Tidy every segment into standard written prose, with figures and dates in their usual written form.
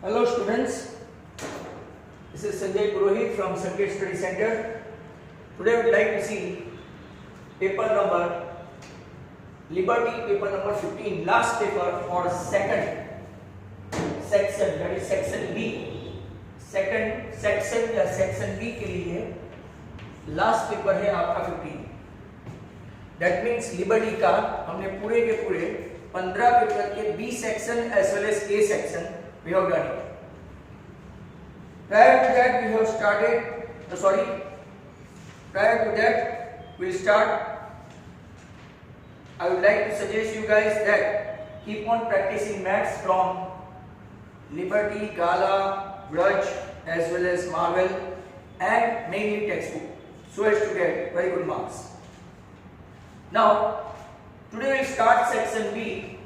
Hello students, this is Sanjay Purohit from Sanket Study Center. Today we would like to see paper number Liberty, paper number 15, last paper for second section, that is section B. Second section या section B के लिए last paper है आपका 15. That means Liberty का हमने पूरे के पूरे 15 पेपर के B section as well as A section we have done it. Prior to that we have started, prior to that we'll start. I would like to suggest you guys that keep on practicing maths from Liberty, Gala, Grudge as well as Marvel and mainly textbook so as to get very good marks. Now today we'll start section B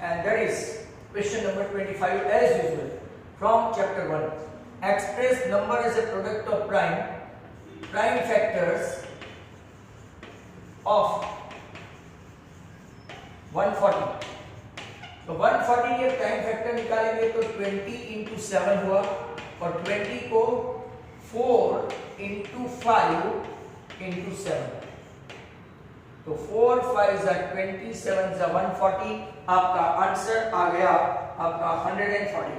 and that is question number 25 as usual from chapter 1. Express number as a product of prime factors of 140. तो 140 के prime factor निकालेंगे तो 20 into 7 हुआ और 20 को 4 into 5 into 7. तो 4 5 are 20, 7 are 140. आपका answer आ गया आपका 140.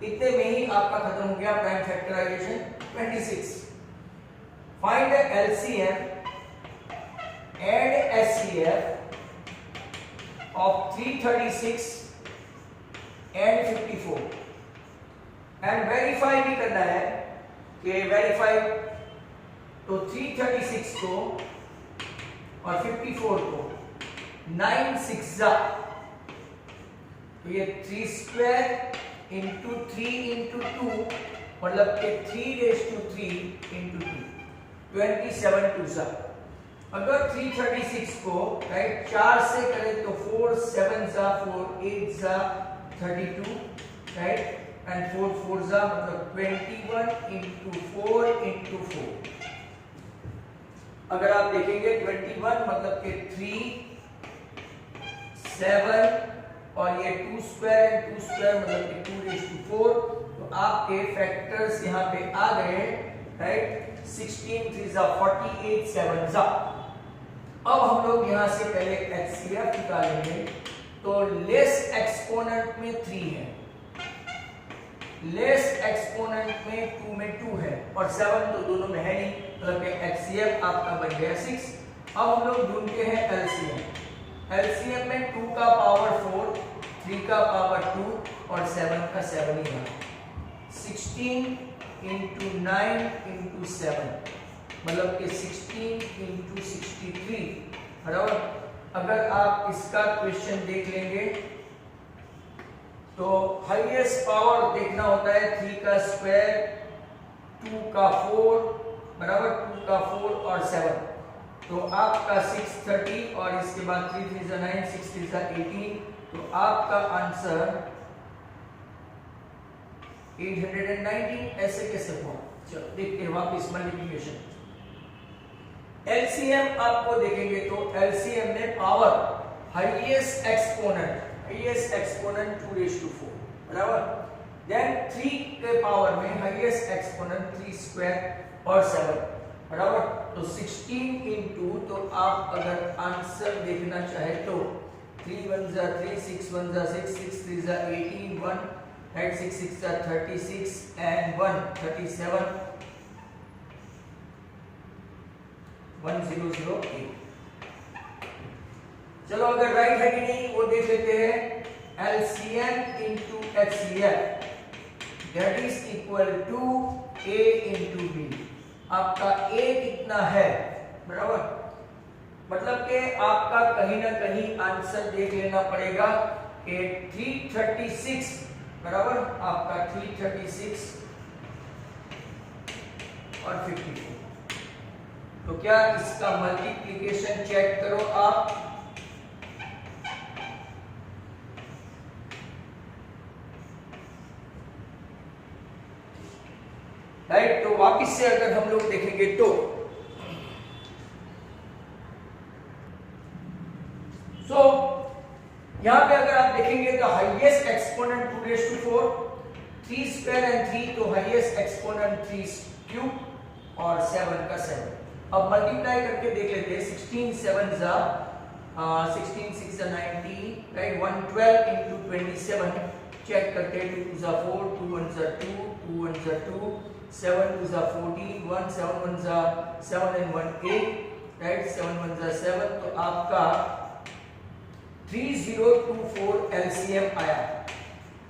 इतने में ही आपका खत्म हो गया prime factorisation. 26. Find the LCM and HCF of 336 and 54 and verify भी करना है कि verify तो 336 को और 54 को 9 6 जा तो ये 3 square into 3 into 2 मतलब कि 3 raised to 3 into 2 27 2 जा. अगर 336 को राइट 4 से करें तो 4 7 जा 4 8 जा 32 राइट एंड 4 4 जा मतलब 21 into 4 into 4. अगर आप देखेंगे 21 मतलब कि 3 7 और ये 2 स्क्वायर एंड 2 स्क्वायर मतलब कि 2 raised to 4. तो आपके फैक्टर्स यहाँ पे आ गए राइट 16 3 जा 48 7 जा. अब हम लोग यहां से पहले HCF निकालेंगे तो लेस एक्सपोनेंट में 3 है, लेस एक्सपोनेंट में 2 में 2 है और 7 तो दोनों में है नहीं मतलब कि HCF आपका बन गया 6. अब हम लोग ढूंढते हैं LCM. LCM में 2 का पावर 4, 3 का पावर 2 और 7 का 7 ही है. 16 into 9 into 7 मतलब कि 16 into 63 बराबर. अगर आप इसका क्वेश्चन देख लेंगे तो हाईएस्ट पावर देखना होता है 3 का स्क्वायर 2 का 4 बराबर 2 का 4 और 7 तो आपका 630 और इसके बाद 3 3 जा 9 6 3 जा 18. तो आपका आंसर 819. ऐसे कैसे हुआ चलो देखते हैं वापस मल्टीप्लिकेशन. एलसीएम आपको देखेंगे तो एलसीएम में power highest exponent 2 raised to 4 बराबर. देन 3 के पावर में हाईएस्ट एक्सपोनेंट 3 स्क्वायर और 7 बराबर. तो 16 into तो आप अगर आंसर देखना चाहे तो 3 1 जा 3 6 1 जा 6 6 3 जा 18 1 right 6 6 जा 36 and 1 37 1008. चलो अगर राइट है कि नहीं वो देख लेते हैं. LCM into HCF that is equal to A into B. आपका A कितना है बराबर मतलब कि आपका कहीं ना कहीं आंसर देख लेना पड़ेगा कि 336 बराबर आपका 336 और 54. तो क्या इसका मल्टीप्लिकेशन चेक करो आप. राइट तो वापस से अगर हम लोग देखेंगे तो यहां पे अगर आप देखेंगे तो highest exponent 2 raised to 4 3 square and 3 तो हाईएस्ट एक्सपोनेंट 3 क्यूब और 7 का 7। अब मल्टीप्लाई करके देख लेते हैं। 16 7 जा 16 6 जा 90, राइट। 112 into 27 चेक करते हैं। 2 जा 4, 2 1 जा 2, 2 1 जा 2, 7 2 जा 14, 1 7 1 जा 7 and 1 8, राइट। 7 1 जा 7, तो आपका 3024 एलसीएम आया।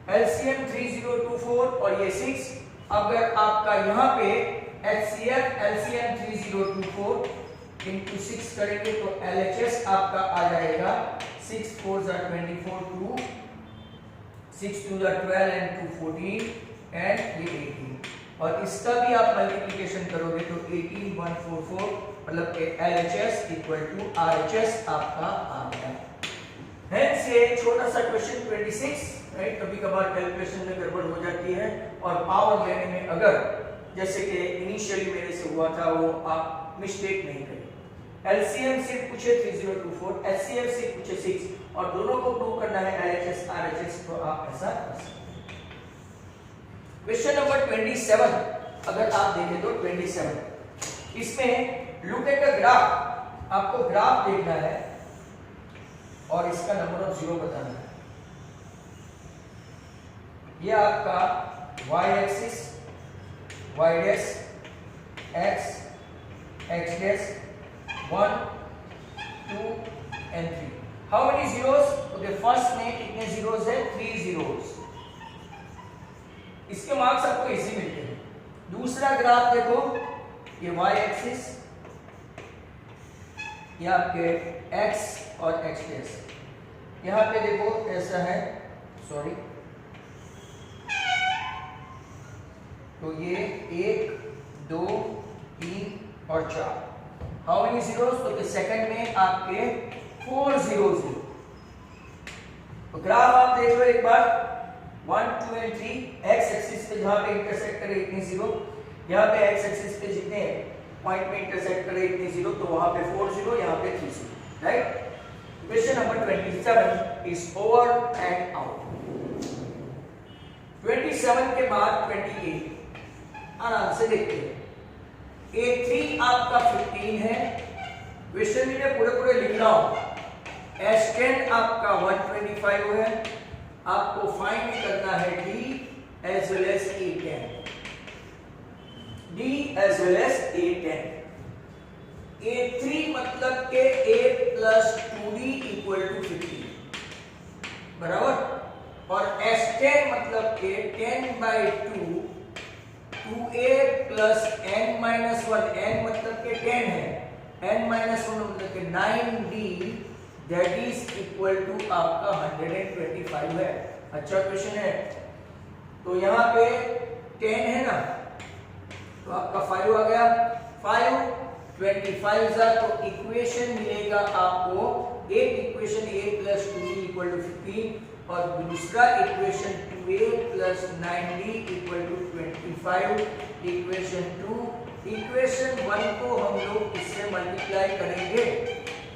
एलसीएम 3024 और ये 6। अगर आपका यहाँ पे एचसीएफ एलसीएम 3024 इंटू 6 करेंगे तो एलएचएस आपका आ जाएगा 6 4 जा 24, 2 6 2 जा 12 and 2 14 एंड ये 18। और इसका भी आप मल्टीप्लिकेशन करोगे तो 18144 मतलब कि एलएचएस इक्वल टू आरएचएस आपका आ गया। हेंस ये छोटा सा क्वेश्चन 26, राइट। कभी कभार कैलकुलेशन में गड़बड़ हो जाती है और पावर लेने में अगर जैसे कि इनिशियली मेरे से हुआ था वो आप मिस्टेक नहीं करें। एलसीएम से पूछे 3024, एचसीएफ से पूछे 6 और दोनों को प्रूव करना है एलएचएस आरएचएस, तो आप ऐसा कर सकते हैं। क्वेश्चन नंबर 27 अगर आप देखें तो 27 इसमें लुक एट द ग्राफ। आपको ग्राफ देखना है और इसका नंबर ऑफ 0 बताना है। ये आपका y axis, y dash, x, x dash, 1 2 and 3। How many zeros? Okay, first में कितने जीरोस है? 3 जीरोस। इसके मार्क्स आपको इजी मिलते हैं। दूसरा ग्राफ देखो, ये y एक्सिस, ये आपके x और x डैश। यहां पे देखो ऐसा है, सॉरी, तो ये 1 2 3 और 4। How many zeros? तो सेकंड में आपके 4 जीरोस हैं। तो ग्राफ आप देख लो एक बार, 1 2 and 3 x एक्सिस पे जहां पे इंटरसेक्ट करे इतने जीरो, यहां पे x एक्सिस पे जितने पॉइंट में इंटरसेक्ट करे इतने जीरो, तो वहां पे 4 जीरो, यहां पे 3 zero, right. Question number 27 is over and out. 27 के बाद 28 आराम से देखते हैं। A3 आपका 15 है। क्वेश्चन में पूरे लिख रहा हूं। S10 आपका 125 है। आपको फाइंड करना है D as well as A10, D as well as A10। A3 मतलब के A plus 2D equal to 15 बराबर, और S10 मतलब के 10/2 2a plus n minus 1, n मतलब के 10 है, n माइनस 1 मतलब के 9d that is equal to आपका 125 है। अच्छा क्वेश्चन है। तो यहाँ पे 10 है ना, तो आपका 5 आ गया। 5 25 जा, तो इक्वेशन मिलेगा आपको, एक equation a plus 2d equal to 15 और दूसरा equation 2a plus 9d equal to 25। Equation 2, equation 1 को हम लोग इससे मल्टीप्लाई करेंगे,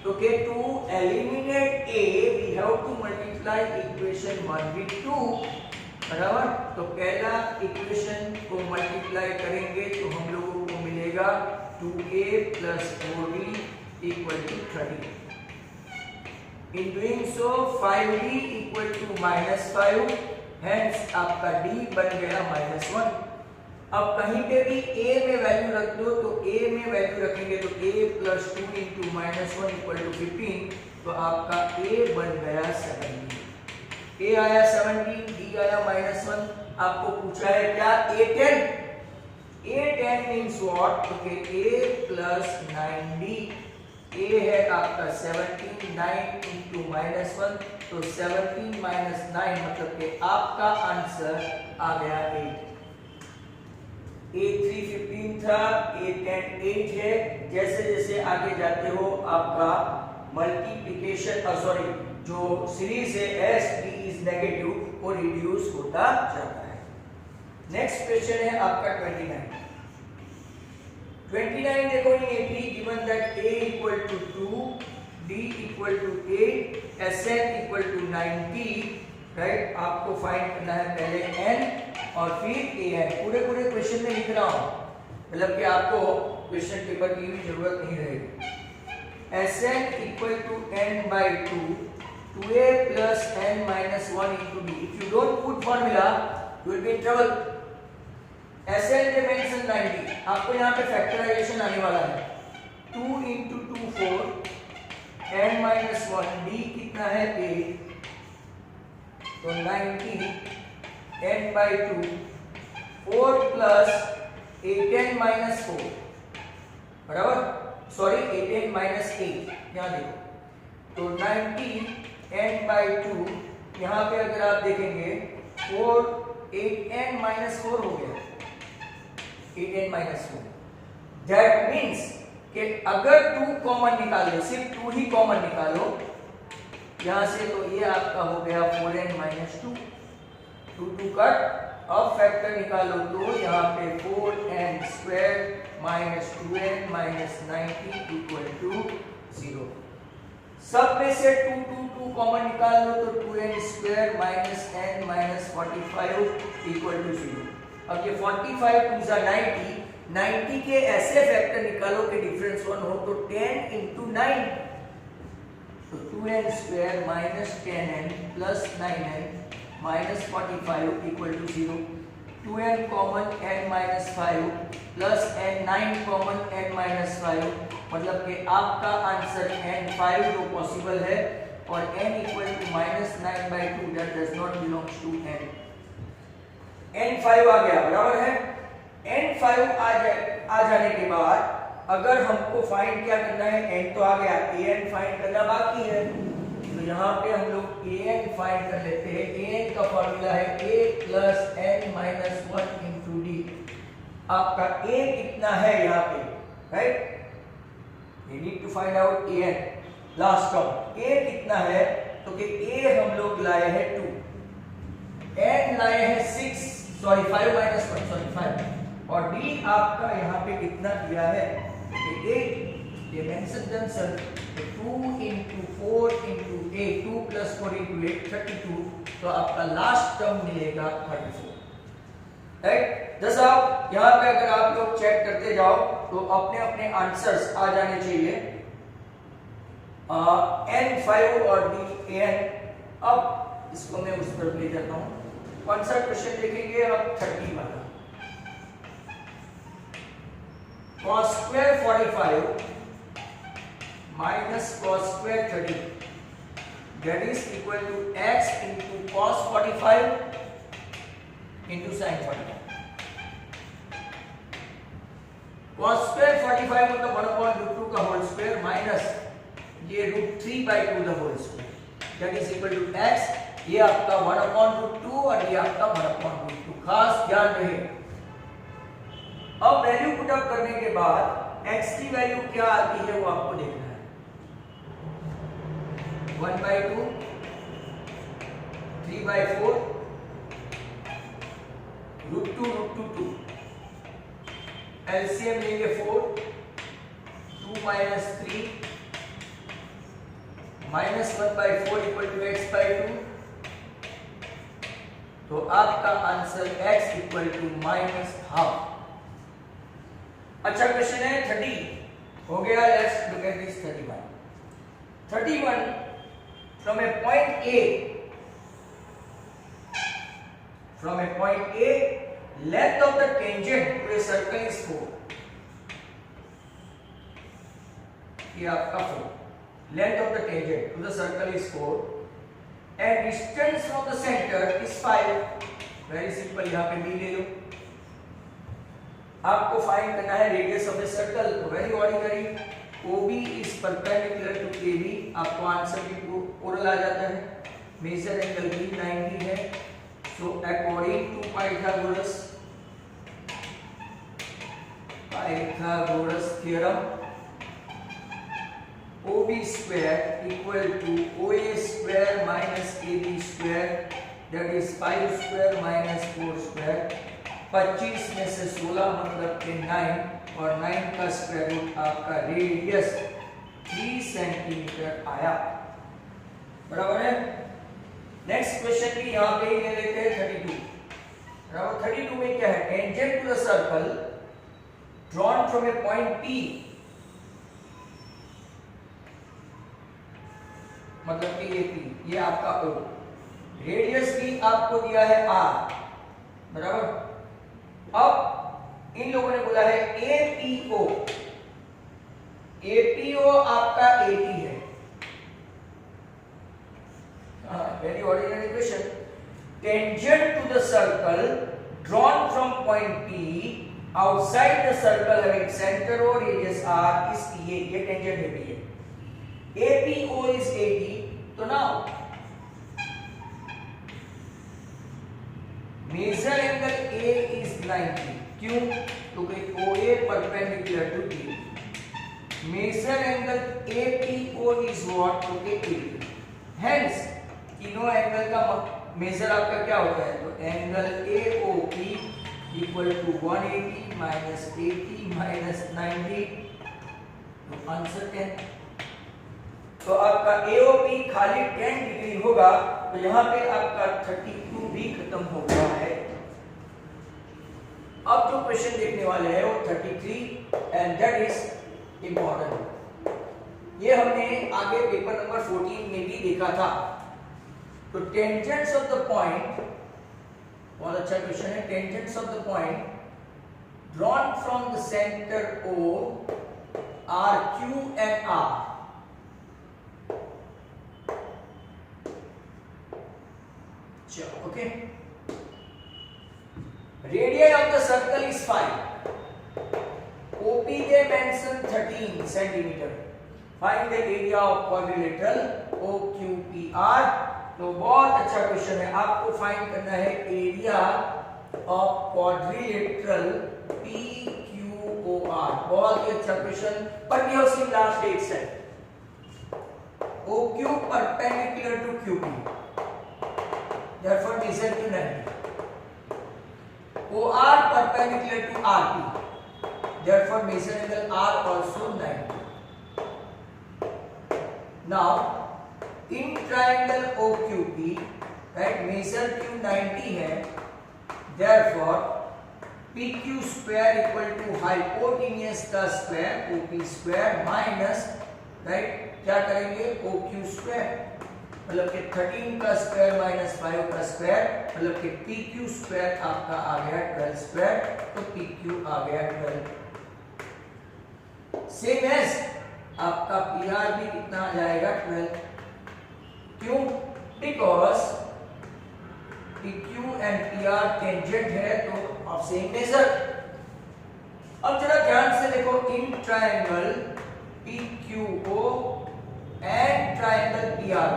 तो के to eliminate a we have to multiply equation 1 with 2 बराबर। तो पहला इक्वेशन को मल्टीप्लाई करेंगे तो हम लोगों को मिलेगा 2a plus 4d equal to 30। In doing so 5d equal to -5, hence आपका d बन गया -1। अब कहीं पे भी a में वैल्यू रख दो, तो a में वैल्यू रखेंगे तो a plus 2 into -1 equal to 15, तो आपका a बन गया 70। a आया 70, d आया -1। आपको पूछा है क्या? a10। a10 means what? तो a प्लस 9d, a है आपका 17, 9 इंटू -1, तो 17 माइनस 9 मतलब कि आपका आंसर आ गया 8। A3 15 था, A10 8 है। जैसे जैसे आगे जाते हो आपका मल्टीप्लिकेशन जो सीरीज है एस डी इज नेगेटिव, वो रिड्यूस होता जाता है। नेक्स्ट क्वेश्चन है आपका 29। 29 देखो, इन A3 given that A equal to 2, D equal to 8, Sn equal to 90, right. आपको फाइंड करना है पहले n और फिर an। पूरे पूरे क्वेश्चन में लिख रहा हूं, मतलब कि आपको क्वेश्चन पेपर की भी जरूरत नहीं रहेगी। Sn equal to n by 2 2a plus n minus 1 into d। If you don't put formula, you will be in trouble। Sn dimension 90, आपको यहाँ पे फैक्टराइजेशन आने वाला है। 2 into 2 4, n minus 1, d कितना है 8, तो 90 n by 2 4 plus 8n minus 4 बराबर, सॉरी 8n minus 8, यहाँ देखो, तो 90 n by 2, यहाँ पे अगर आप देखेंगे 4 8n minus 4 हो गया, 8n minus 4। दैट मीन्स कि अगर 2 कॉमन निकालो, सिर्फ 2 ही कॉमन निकालो यहां से, तो ये आपका हो गया 4n minus 2, 2 कट। अब फैक्टर निकालो तो यहाँ पे 4n square minus 2n minus 90 equal to 0। सब में से 2 कॉमन निकाल लो तो 2n square minus n minus 45 equal to 0। अब ये 45 2 जा 90, 90 के ऐसे फैक्टर निकालो कि डिफरेंस 1 हो, तो 10 into 9, तो 2n square minus 10n plus 9n minus 45 equal to 0। 2n common n minus 5 plus n 9 common n minus 5, मतलब कि आपका आंसर n 5 तो पॉसिबल है, और n equal to minus 9 by 2 that does not belongs to n। n 5 आ गया, बराबर है। n 5 आ जाने के बाद अगर हमको फाइंड क्या करना है, n तो आ गया, an फाइंड करना बाकी है, तो यहाँ पे हम लोग an फाइंड कर लेते हैं। an का फॉर्मूला है a plus n minus 1 into d। आपका a कितना है यहाँ पे, right, you need to find out an last term. a कितना है, तो कि a हम लोग लाए हैं 2, n लाए हैं 6, सॉरी 5 minus 1, सॉरी 5, और d आपका यहाँ पे कितना दिया है, 8। dimension themselves, 2 into 4 into 8, 2 plus 4 into 8 32, तो आपका लास्ट टर्म मिलेगा 34, राइट। दस आप यहाँ पे अगर आप लोग चेक करते जाओ तो अपने अपने आंसर्स आ जाने चाहिए, n 5 और d n। अब इसको मैं उस पर ले जाता हूँ। कौन सा क्वेश्चन देखेंगे अब, 30 वाला। cos square 45 minus cos square 30, that is equal to x into cos 45 into sin 45। cos square 45 मतलब 1/√2 का होल स्क्वायर माइनस ये √3 by 2 the whole square, that is equal to x। ये आपका 1/√2 और ये आपका 1/√2, खास ध्यान रहे। अब वैल्यू पुट अप करने के बाद x की वैल्यू क्या आती है वो आपको देखना है। 1/2, 3/4, √2 2, एलसीएम लेंगे 4, 2 minus 3 minus 1/4 equal to x/2, तो आपका आंसर x equal to -12। अच्छा क्वेश्चन है 30 हो गया। Let's look at this 31 from a point A, length of the tangent to a circle is 4। ये आपका 4, length of the tangent to the circle is 4 and distance from the center is 5। Very simple, यहाँ पे b ले लो। आपको find करना है radius of a circle, तो very ordinary, OB is perpendicular to KB। आपको आंसर भी ओरल आ जाता है। मेजर एंगल भी 90 है, so according to Pythagoras theorem, OB square equal to OA square minus AB square, that is 5 square minus 4 square. 25 में से 16 मतलब के 9, और 9 का स्क्वायर रूट आपका रेडियस 3 सेंटीमीटर आया, बराबर है। नेक्स्ट क्वेश्चन भी यहाँ पे ही ले लेते हैं 32, बराबर। क्या है, tangent to the circle drawn from a point P, मतलब कि AP, ये आपका O, रेडियस भी आपको दिया है R, बराबर। अब इन लोगों ने बोला है APO, APO आपका 80 है, very ordinary question. Tangent to the circle drawn from point P outside the circle having centre और रेडियस R इज PA, ये टेंजेंट है PA। APO is 80, तो now major angle A is 90, क्यों, क्योंकि OA perpendicular to A। Major angle APO is what, क्योंकि 80, hence तीनों angle का major आपका क्या होता है, तो angle AOP equal to 180 minus 80 minus 90, तो आंसर 10। तो आपका AOP खाली 10 डिग्री होगा, तो यहां पे आपका 32 भी खत्म हो गया है। अब जो क्वेश्चन देखने वाले हैं वो 33 एंड दैट इज इंपॉर्टेंट। ये हमने आगे पेपर नंबर 14 में भी देखा था। तो टेंजेंट्स ऑफ द पॉइंट, बहुत अच्छा क्वेश्चन है, tangents of the point drawn from the centre O are Q and R। Okay, radius of the circle is 5, OP they mention 13 centimeter, find the area of quadrilateral OQPR। तो बहुत अच्छा question है, आपको find करना है area of quadrilateral PQOR। बहुत ही अच्छा question, but we have seen last date set OQ perpendicular to QP, therefore measure to 90, OR perpendicular to RP, therefore measure angle R also 90। now in triangle OQP, right, measure Q 90 है, therefore PQ square equal to hypotenuse का square OP square minus, right, क्या करेंगे OQ square, मतलब कि 13 का square minus 5 का square, मतलब कि PQ स्क्वायर आपका आ गया 12 स्क्वायर, तो PQ आ गया 12। सेम एज आपका PR भी कितना आ जाएगा 12, क्यों, because PQ and PR tangent है, तो ऑफ सेम मेजर। अब जरा ध्यान से देखो, in triangle PQO and triangle PR,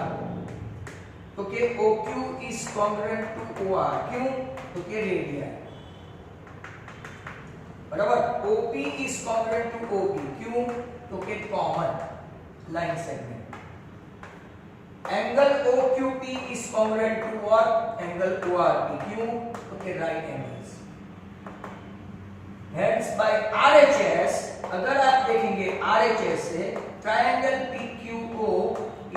okay, OQ is congruent to OR, क्यों, क्योंकि रेडियस है, बराबर। OP is congruent to OP, क्यों, क्योंकि common line segment. Angle OQP is congruent to what, angle ORP, क्यों, क्योंकि right angles. Hence by RHS, अगर आप देखेंगे RHS से triangle PQO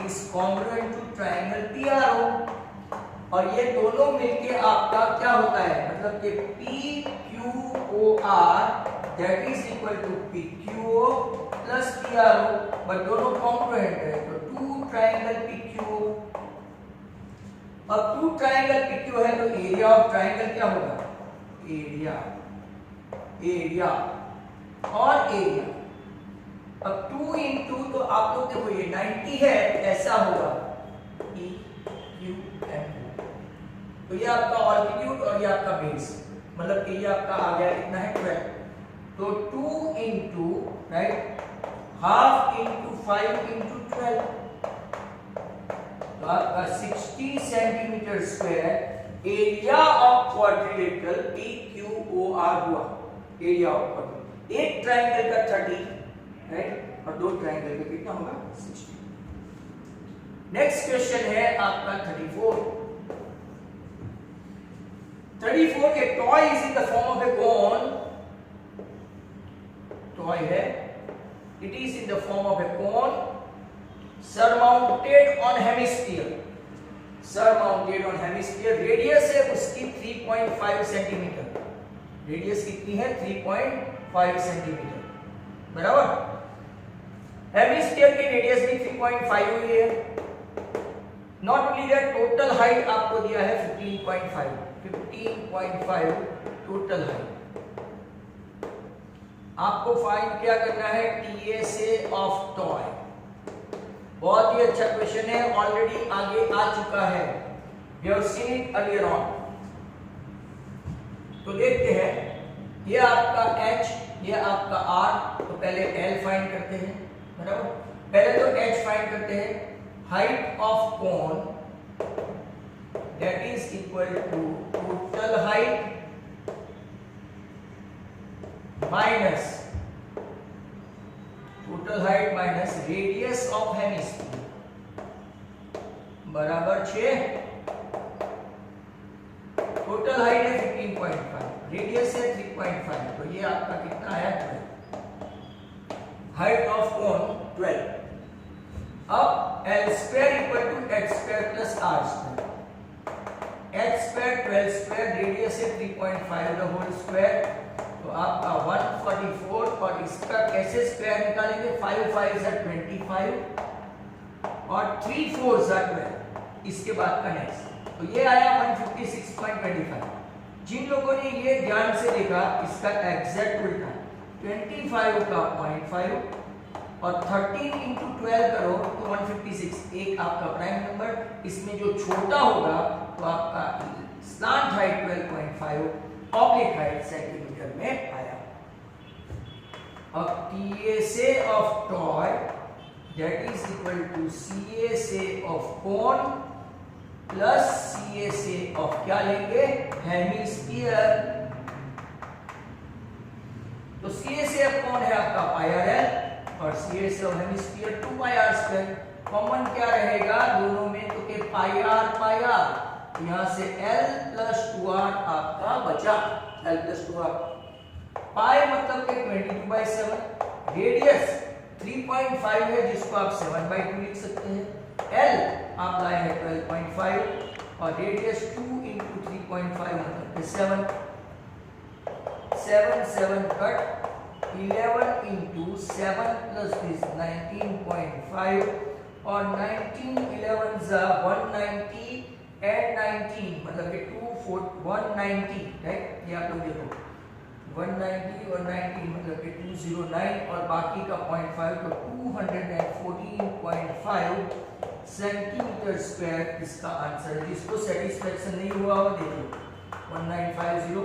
is congruent to triangle PRO, और ये दोनों मिलके आपका क्या होता है, मतलब कि PQOR that is equal to PQO plus PRO, but दोनों कॉन्ग्रुएंट है, तो 2 ट्रायंगल PQO। अब 2 ट्रायंगल PQ है, तो एरिया ऑफ ट्रायंगल क्या होगा, एरिया और एरिया। अब 2 into, तो आप लोग देखो ये 90 है, ऐसा होगा EQM, तो ये आपका ऑल्टीट्यूड और ये आपका बेस, मतलब कि ये आपका आ गया कितना है 12, तो 2 into, right, half into 5 into 12, तो आपका 60 centimetre square area of quadrilateral PQOR हुआ, एरिया ऑफ क्वाड्रिलेटरल। एक ट्रायंगल का 30, राइट, और 2 ट्रायंगल का कितना होगा 60। नेक्स्ट क्वेश्चन है आपका 34। 34, a toy is in the form of a cone, toy है, it is in the form of a cone surmounted on hemisphere, surmounted on hemisphere, radius है उसकी 3.5 सेंटीमीटर, रेडियस कितनी है 3.5 सेंटीमीटर, बराबर। हेमिस्फीयर की radius भी 3.5 हुई है। Not only that, total height आपको दिया है 15.5 टोटल हाइट। आपको फाइंड क्या करना है, टीएसए ऑफ टॉय। बहुत ही अच्छा क्वेश्चन है, ऑलरेडी आगे आ चुका है, we have seen it earlier on. तो देखते हैं, ये आपका H, ये आपका R। तो पहले L फाइंड करते हैं, बराबर। पहले तो H फाइंड करते हैं। Height of cone that is equal to total height minus radius of hemisphere बराबर 6। टोटल हाइट है 15.5, रेडियस है 3.5, तो ये आपका कितना आया 12। Height of cone 12। अब L square equal to H square plus R square. H square 12 square, radius है 3.5 द होल स्क्वायर, तो आपका 144। और इसका कैसे स्क्वायर निकालेंगे, 5 5 is 25 और 3 4 is 12। इसके बाद का नेक्स्ट, तो ये आया 156.25। जिन लोगों ने ये ध्यान से देखा, इसका एग्जैक्ट उल्टा 25 का 0.5 और 13 into 12 करो तो 156। एक आपका प्राइम नंबर, इसमें जो छोटा होगा तो आपका slant height 12.5, oblique height centimetre में आया। अब TSA of toy that is equal to CSA of cone plus CSA of क्या लेंगे, हेमिस्फीयर। तो सीएसए ऑफ कोन है आपका πr/l और CSA of hemisphere 2πr²। Common क्या रहेगा दोनों में, तो के πr, यहां से L प्लस 2r आपका बचा, L प्लस 2r। पाई मतलब के 22/7, रेडियस 3.5 है जिसको आप 7/2 लिख सकते हैं। L आप लाए हैं 12.5 और रेडियस 2 into 3.5 मतलब के 7 कट 11 into 7 plus this 19.5 और 19 11 जा 190 and 19 मतलब कि 190, राइट। ये आप लोग देखो 190 और 19 मतलब कि 209 और बाकी का 0.5 तो 214.5 सेंटीमीटर स्क्वायर इसका आंसर है। जिसको सेटिस्फेक्शन नहीं हुआ हो देखो 1950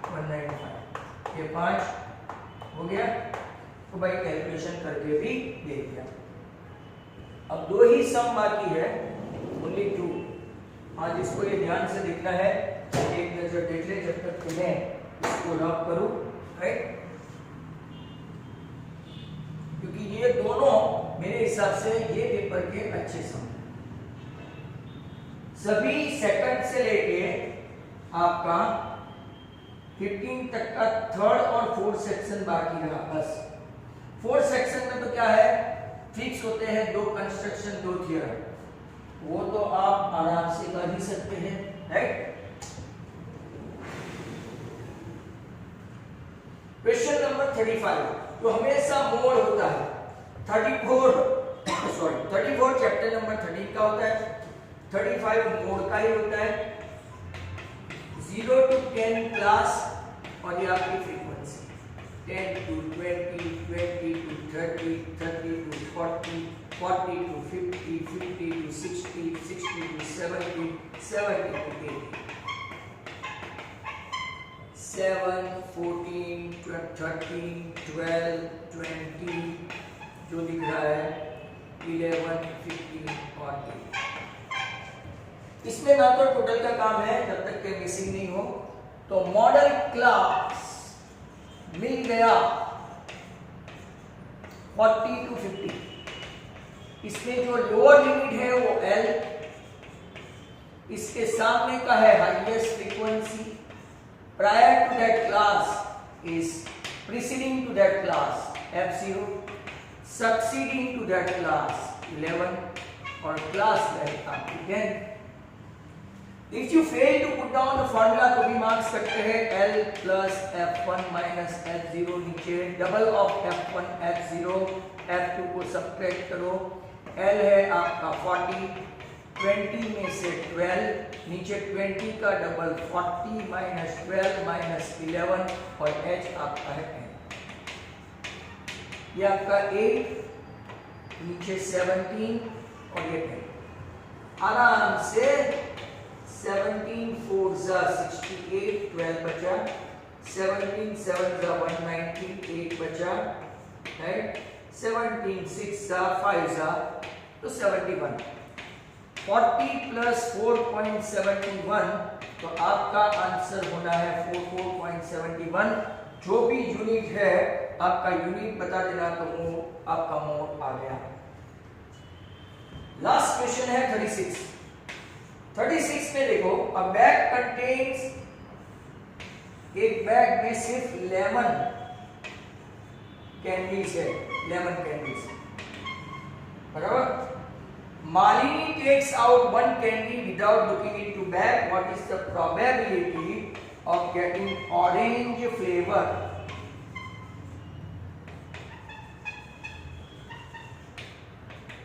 195, ये 5 हो गया। तो भाई कैलकुलेशन करके भी दे दिया। अब 2 ही सम बाकी है, ओनली 2। आज इसको ये ध्यान से देखना है, एक नजर देख ले जब तक कि मैं इसको लॉक करूं, राइट। क्योंकि ये दोनों मेरे हिसाब से ये पेपर के अच्छे सम, सभी सेकंड से लेके आपका 15 तक का थर्ड और फोर्थ सेक्शन बाकी रहा बस। फोर्थ सेक्शन में तो क्या है, फिक्स होते हैं 2 कंस्ट्रक्शन 2 थ्योरम, वो तो आप आराम से कर ही सकते हैं, राइट। क्वेश्चन नंबर 35 तो हमेशा मोड होता है 34 चैप्टर नंबर 13 का होता है, 35 मोड का ही होता है। 0 to 10 क्लास और ये आपकी frequency 10 to 20, 20 to 30, 30 to 40, 40 to 50, 50 to 60, 60 to 70, 70 to 80, 7, 14, 13, 12, 20 जो लिख रहा है 11, 15 और 8। इसमें ना तो टोटल का काम है जब तक के मिसिंग नहीं हो। तो मॉडल क्लास मिल गया 40 to 50। इसमें जो लोअर लिमिट है वो L, इसके सामने का है highest frequency. Prior to that class is preceding to that class F0, succeeding to that class 11 और क्लास है आपकी 10। If you fail to put down the formula तो भी मार्क्स कटते हैं L plus F1 minus F0 नीचे double of F1 F0 F2 को subtract करो L है आपका 40 20 में से 12 नीचे 20 का डबल 40 minus 12 minus 11 और H आपका है 10 ये आपका 8 नीचे 17 और ये 10 आराम से 17 4 जा 68 12 बचा 17 7 जा 198 बचा राइट 17 6 जा 5 जा तो 71 40 प्लस 4.71 तो आपका आंसर होना है 44.71 जो भी यूनिट है आपका यूनिट बता देना तो वो आपका मोड आ गया। लास्ट क्वेश्चन है 36 में देखो अ बैग कंटेन्स एक बैग में सिर्फ लेमन कैंडीज है लेमन कैंडीज बराबर Malini takes out one candy without looking into bag. What is the probability of getting orange flavor?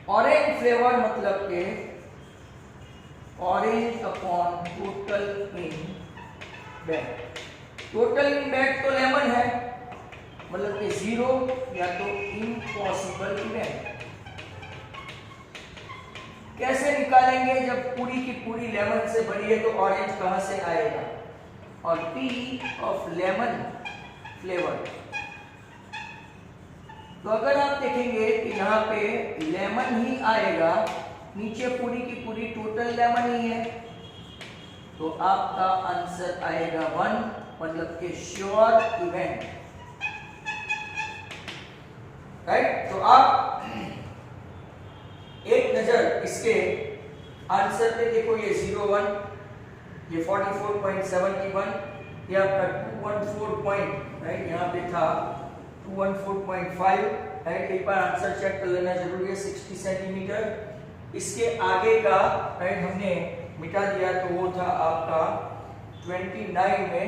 Orange flavor मतलब के orange upon total in bag. Total in bag तो lemon है मतलब कि 0 या तो impossible event. कैसे निकालेंगे जब पूरी की पूरी लेमन से भरी है तो ऑरेंज कहां से आएगा और P ऑफ लेमन फ्लेवर तो अगर आप देखेंगे कि यहाँ पे लेमन ही आएगा नीचे पूरी की पूरी टोटल लेमन ही है तो आपका आंसर आएगा 1 मतलब के श्योर इवेंट राइट। तो आप एक नजर इसके आंसर पे देखो ये 01 ये 44.71 ये आपका 214 पॉइंट राइट यहाँ पे था 214.5 राइट एक बार आंसर चेक कर लेना जरूरी है 60 सेंटीमीटर इसके आगे का राइट हमने मिटा दिया तो वो था आपका 29 में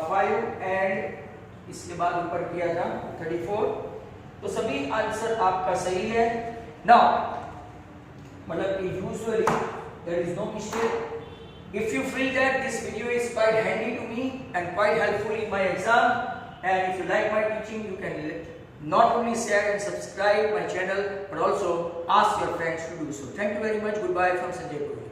5 एंड इसके बाद ऊपर किया था 34 तो सभी आंसर आपका सही है। Now, मतलब कि usually there is no mistake. If you feel that this video is quite handy to me and quite helpful in my exam, and if you like my teaching, you can not only share and subscribe my channel, but also ask your friends to do so. Thank you very much. Goodbye from Sanjay Guru.